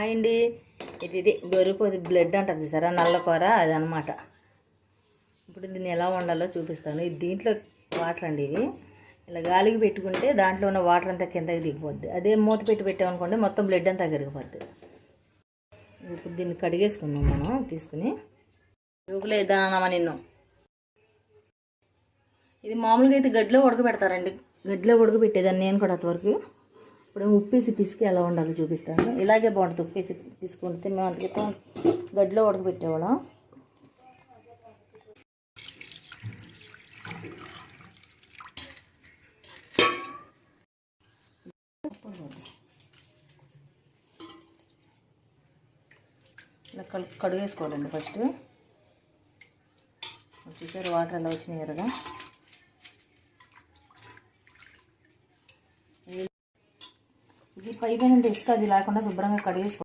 అండి ఇది గొర్రెపోతు బ్లడ్ అంటారు చూసారా, నల్లకూర అదనమాట. ఇప్పుడు దీన్ని ఎలా వండాలో చూపిస్తాను. ఇది దీంట్లో వాటర్ అండి. ఇవి ఇలా గాలికి పెట్టుకుంటే దాంట్లో ఉన్న వాటర్ అంతా కిందకి దిగిపోద్ది. అదే మూత పెట్టామనుకోండి మొత్తం బ్లడ్ అంతా కరిగిపోద్ది. ఇప్పుడు దీన్ని కడిగేసుకుందాం మనం తీసుకుని. యోగులేదానమా నిన్ను. ఇది మామూలుగా అయితే గడ్డిలో ఉడకబెడతారండి. గడ్డిలో ఉడకబెట్టేదాన్ని నేను కూడా అంతవరకు. ఇప్పుడు ఉప్పేసి పిసికి ఎలా ఉండాలో చూపిస్తాను. ఇలాగే బాగుంటుంది ఉప్పేసి తీసుకుంటే. మేము అంతకితో గడ్డిలో ఉడకబెట్టేవాళ్ళం. ఇలా కడుగేసుకోవాలండి ఫస్ట్. చూసారు వాటర్ ఎలా వచ్చినాయి ఎరగా. ఇది పైన ఇసుక అది లేకుండా శుభ్రంగా కడిగేసుకోవాలి.